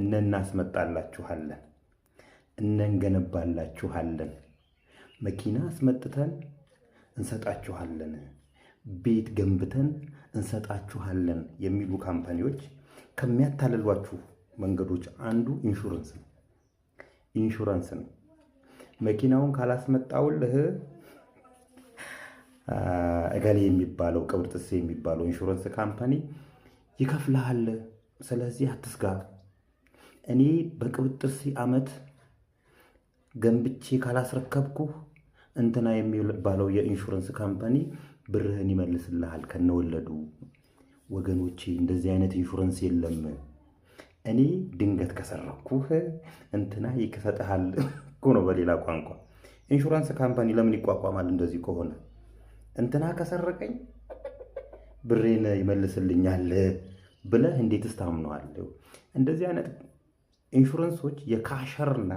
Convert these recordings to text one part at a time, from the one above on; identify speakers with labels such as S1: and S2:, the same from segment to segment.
S1: እናስመጣላችኋለን፣ እንገነባላችኋለን፣ መኪና አስመጥተን እንሰጣችኋለን፣ ቤት ገንብተን እንሰጣችኋለን የሚሉ ካምፓኒዎች ከሚያታልሏችሁ መንገዶች አንዱ ኢንሹራንስ ነው። መኪናውን ካላስመጣውልህ እገሌ የሚባለው ቅብርጥሴ የሚባለው ኢንሹራንስ ካምፓኒ ይከፍልሃል። ስለዚህ አትስጋ። እኔ በቅብጥሴ ዓመት ገንብቼ ካላስረከብኩ እንትና የሚባለው የኢንሹራንስ ካምፓኒ ብርህን ይመልስልሃል ከነወለዱ። ወገኖቼ እንደዚህ አይነት ኢንሹራንስ የለም። እኔ ድንገት ከሰረኩህ እንትና ይከሰጥሃል እኮ ነው በሌላ ቋንቋ። ኢንሹራንስ ካምፓኒ ለምን ይቋቋማል? እንደዚህ ከሆነ እንትና ከሰረቀኝ ብሬን ይመልስልኛል ብለህ እንዴትስ ታምነዋለህ? እንደዚህ አይነት ኢንሹራንሶች የካሸርና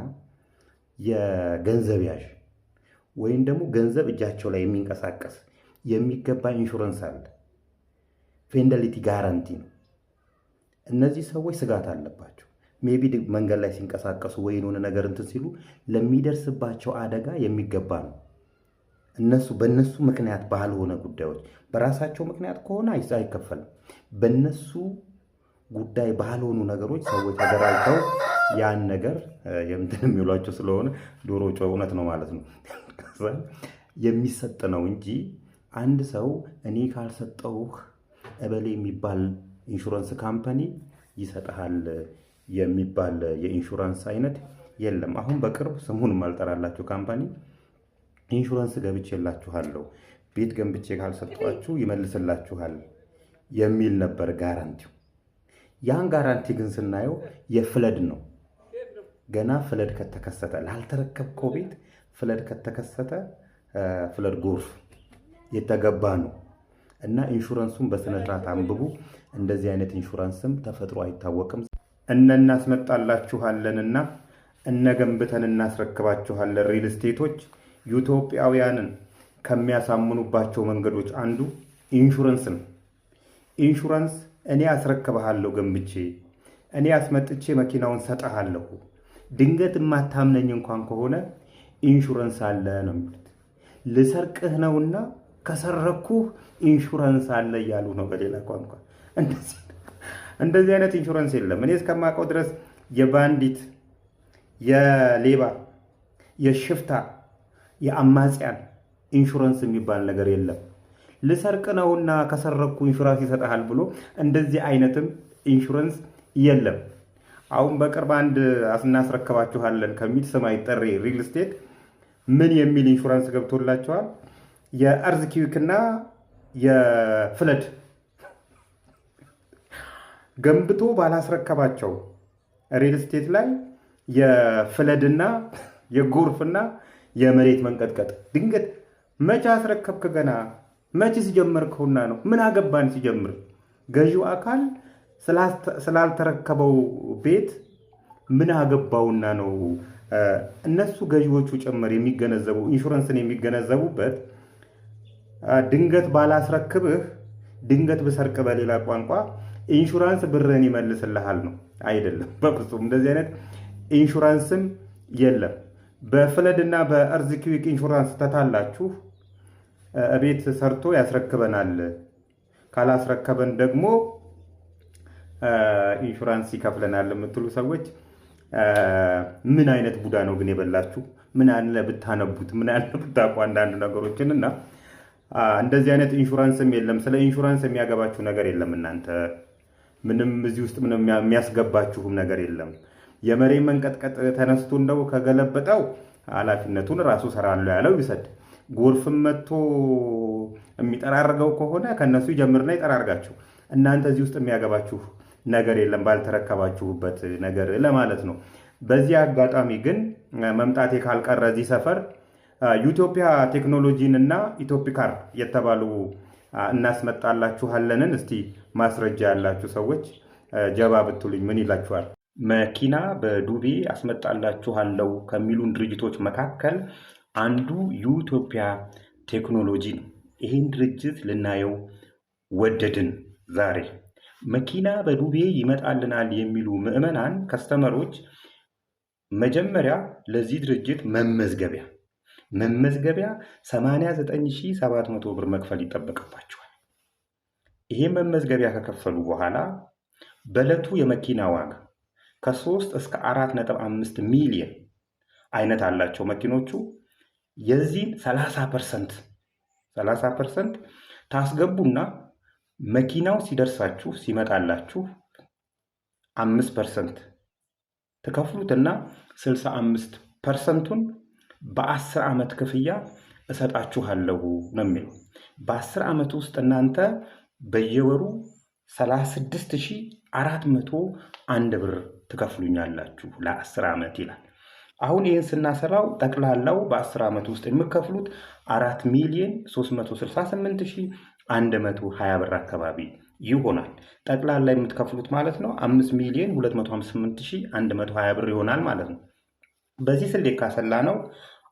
S1: የገንዘብ ያዥ ወይም ደግሞ ገንዘብ እጃቸው ላይ የሚንቀሳቀስ የሚገባ ኢንሹራንስ አለ። ፌንደሊቲ ጋራንቲ ነው። እነዚህ ሰዎች ስጋት አለባቸው። ሜቢ መንገድ ላይ ሲንቀሳቀሱ ወይ የሆነ ነገር እንትን ሲሉ ለሚደርስባቸው አደጋ የሚገባ ነው። በእነሱ ምክንያት ባልሆነ ጉዳዮች፣ በራሳቸው ምክንያት ከሆነ አይከፈልም። በእነሱ ጉዳይ ባልሆኑ ነገሮች ሰዎች ተደራጅተው ያን ነገር የምትን የሚውሏቸው ስለሆነ ዶሮ ጮህ እውነት ነው ማለት ነው የሚሰጥ ነው እንጂ አንድ ሰው እኔ ካልሰጠውህ እበሌ የሚባል ኢንሹራንስ ካምፓኒ ይሰጥሃል የሚባል የኢንሹራንስ አይነት የለም። አሁን በቅርብ ስሙን ማልጠራላችሁ ካምፓኒ ኢንሹራንስ ገብቼላችኋለሁ፣ ቤት ገንብቼ ካልሰጧችሁ ይመልስላችኋል የሚል ነበር ጋራንቲው። ያን ጋራንቲ ግን ስናየው የፍለድ ነው። ገና ፍለድ ከተከሰተ ላልተረከብከው ቤት ፍለድ ከተከሰተ ፍለድ ጎርፍ የተገባ ነው እና ኢንሹራንሱን በስነ ስርዓት አንብቡ። እንደዚህ አይነት ኢንሹራንስም ተፈጥሮ አይታወቅም። እናስመጣላችኋለንና እነገንብተን እናስረክባችኋለን ሪል ስቴቶች ኢትዮጵያውያንን ከሚያሳምኑባቸው መንገዶች አንዱ ኢንሹራንስ ነው። ኢንሹራንስ እኔ አስረክብሃለሁ ገንብቼ፣ እኔ አስመጥቼ መኪናውን ሰጠሃለሁ፣ ድንገት የማታምነኝ እንኳን ከሆነ ኢንሹራንስ አለ ነው የሚሉት። ልሰርቅህ ነውና ከሰረኩህ ኢንሹራንስ አለ እያሉ ነው በሌላ ቋንቋ። እንደዚህ አይነት ኢንሹራንስ የለም። እኔ እስከማውቀው ድረስ የባንዲት፣ የሌባ፣ የሽፍታ፣ የአማጽያን ኢንሹራንስ የሚባል ነገር የለም። ልሰርቅ ነውና ከሰረኩ ኢንሹራንስ ይሰጣል ብሎ እንደዚህ አይነትም ኢንሹራንስ የለም። አሁን በቅርብ አንድ እናስረክባችኋለን ከሚል ስም አይጠሪ ሪል ስቴት ምን የሚል ኢንሹራንስ ገብቶላቸዋል? የአርዝኪዊክና የፍለድ ገንብቶ ባላስረከባቸው ሪል ስቴት ላይ የፍለድና የጎርፍና የመሬት መንቀጥቀጥ ድንገት መቼ አስረከብክ? ገና መቼ ሲጀመርከውና ነው? ምን አገባን ሲጀምር? ገዢው አካል ስላልተረከበው ቤት ምን አገባውና ነው? እነሱ ገዢዎቹ ጭምር የሚገነዘቡ ኢንሹራንስን የሚገነዘቡበት ድንገት ባላስረክብህ፣ ድንገት ብሰርቅ በሌላ ቋንቋ ኢንሹራንስ ብርህን ይመልስልሃል ነው። አይደለም፣ በፍጹም እንደዚህ አይነት ኢንሹራንስም የለም። በፍለድና በእርዝኪዊክ ኢንሹራንስ ተታላችሁ ቤት ሰርቶ ያስረክበናል፣ ካላስረከበን ደግሞ ኢንሹራንስ ይከፍለናል የምትሉ ሰዎች ምን አይነት ቡዳ ነው ግን የበላችሁ? ምን አለ ብታነቡት፣ ምን አለ ብታውቁ አንዳንድ ነገሮችን እና እንደዚህ አይነት ኢንሹራንስም የለም። ስለ ኢንሹራንስ የሚያገባችሁ ነገር የለም። እናንተ ምንም እዚህ ውስጥ ምንም የሚያስገባችሁም ነገር የለም። የመሬት መንቀጥቀጥ ተነስቶ እንደው ከገለበጠው ኃላፊነቱን ራሱ ሰራለሁ ያለው ይሰድ። ጎርፍም መጥቶ የሚጠራርገው ከሆነ ከነሱ ይጀምርና ይጠራርጋችሁ። እናንተ እዚህ ውስጥ የሚያገባችሁ ነገር የለም ባልተረከባችሁበት ነገር ለማለት ነው። በዚህ አጋጣሚ ግን መምጣቴ ካልቀረ እዚህ ሰፈር ኢትዮጵያ ቴክኖሎጂን እና ኢትዮፒካር የተባሉ እናስመጣላችኋለንን እስቲ ማስረጃ ያላችሁ ሰዎች ጀባ ብትሉኝ ምን ይላችኋል? መኪና በዱቤ አስመጣላችኋለሁ ከሚሉን ድርጅቶች መካከል አንዱ ኢትዮጵያ ቴክኖሎጂ ነው። ይህን ድርጅት ልናየው ወደድን ዛሬ። መኪና በዱቤ ይመጣልናል የሚሉ ምዕመናን ከስተመሮች መጀመሪያ ለዚህ ድርጅት መመዝገቢያ 89700 ብር መክፈል ይጠበቅባቸዋል። ይሄ መመዝገቢያ ከከፈሉ በኋላ በዕለቱ የመኪና ዋጋ ከ3 እስከ 4.5 ሚሊዮን አይነት አላቸው መኪኖቹ። የዚህን 30% ታስገቡና መኪናው ሲደርሳችሁ ሲመጣላችሁ 5% ትከፍሉትና 65%ቱን በ10 ዓመት ክፍያ እሰጣችኋለሁ ነው የሚለው። በ10 ዓመት ውስጥ እናንተ በየወሩ 36401 ብር ትከፍሉኛላችሁ ለ10 ዓመት ይላል። አሁን ይህን ስናሰራው ጠቅላላው በ10 ዓመት ውስጥ የምከፍሉት 4,368,120 ብር አካባቢ ይሆናል። ጠቅላላ የምትከፍሉት ማለት ነው 5,258,120 ብር ይሆናል ማለት ነው። በዚህ ስሌት ካሰላ ነው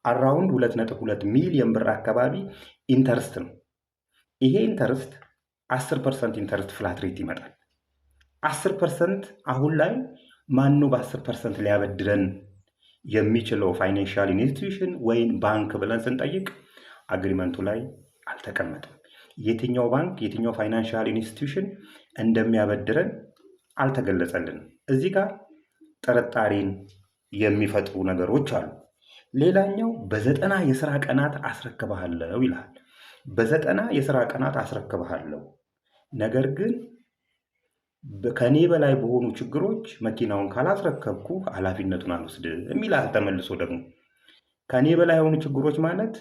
S1: አራውንድ 2.2 ሚሊዮን ብር አካባቢ ኢንተርስት ነው። ይሄ ኢንተርስት 10% ኢንተርስት ፍላት ሬት ይመጣል። 10% አሁን ላይ ማነው በ10% ሊያበድረን የሚችለው ፋይናንሻል ኢንስቲትዩሽን ወይም ባንክ ብለን ስንጠይቅ አግሪመንቱ ላይ አልተቀመጠም። የትኛው ባንክ የትኛው ፋይናንሻል ኢንስቲትዩሽን እንደሚያበድረን አልተገለጸልንም። እዚህ ጋር ጥርጣሬን የሚፈጥሩ ነገሮች አሉ። ሌላኛው በ90 የስራ ቀናት አስረክብሃለሁ ይላል። በ90 የስራ ቀናት አስረክብሃለሁ፣ ነገር ግን ከኔ በላይ በሆኑ ችግሮች መኪናውን ካላስረከብኩ ኃላፊነቱን አልወስድም ይላል። ተመልሶ ደግሞ ከኔ በላይ የሆኑ ችግሮች ማለት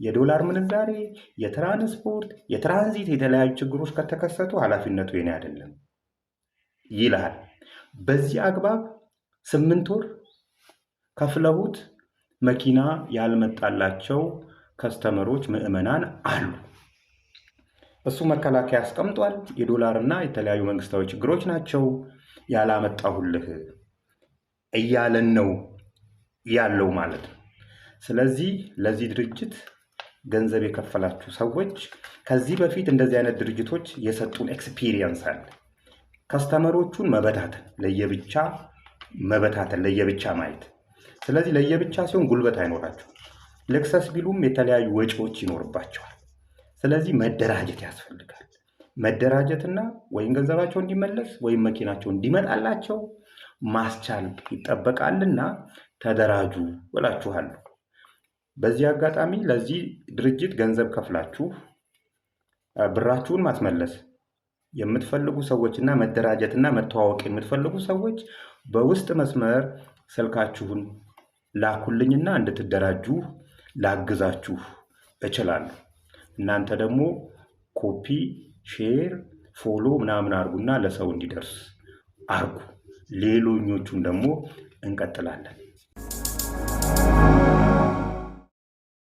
S1: የዶላር ምንዛሬ፣ የትራንስፖርት፣ የትራንዚት የተለያዩ ችግሮች ከተከሰቱ ኃላፊነቱ የኔ አይደለም ይላል። በዚህ አግባብ 8 ወር ከፍለውት መኪና ያልመጣላቸው ከስተመሮች ምዕመናን አሉ። እሱ መከላከያ አስቀምጧል። የዶላርና የተለያዩ መንግስታዊ ችግሮች ናቸው ያላመጣሁልህ እያለን ነው ያለው ማለት ነው። ስለዚህ ለዚህ ድርጅት ገንዘብ የከፈላችሁ ሰዎች ከዚህ በፊት እንደዚህ አይነት ድርጅቶች የሰጡን ኤክስፒሪየንስ አለ። ከስተመሮቹን መበታተን ለየብቻ ማየት። ስለዚህ ለየብቻ ሲሆን ጉልበት አይኖራቸው፣ ልክሰስ ቢሉም የተለያዩ ወጪዎች ይኖርባቸዋል። ስለዚህ መደራጀት ያስፈልጋል። መደራጀትና ወይም ገንዘባቸው እንዲመለስ ወይም መኪናቸው እንዲመጣላቸው ማስቻል ይጠበቃልና ተደራጁ እላችኋለሁ። በዚህ አጋጣሚ ለዚህ ድርጅት ገንዘብ ከፍላችሁ ብራችሁን ማስመለስ የምትፈልጉ ሰዎችና መደራጀትና መተዋወቅ የምትፈልጉ ሰዎች በውስጥ መስመር ስልካችሁን ላኩልኝና እንድትደራጁ ላግዛችሁ እችላለሁ። እናንተ ደግሞ ኮፒ፣ ሼር፣ ፎሎ ምናምን አርጉና ለሰው እንዲደርስ አርጉ። ሌሎኞቹን ደግሞ እንቀጥላለን።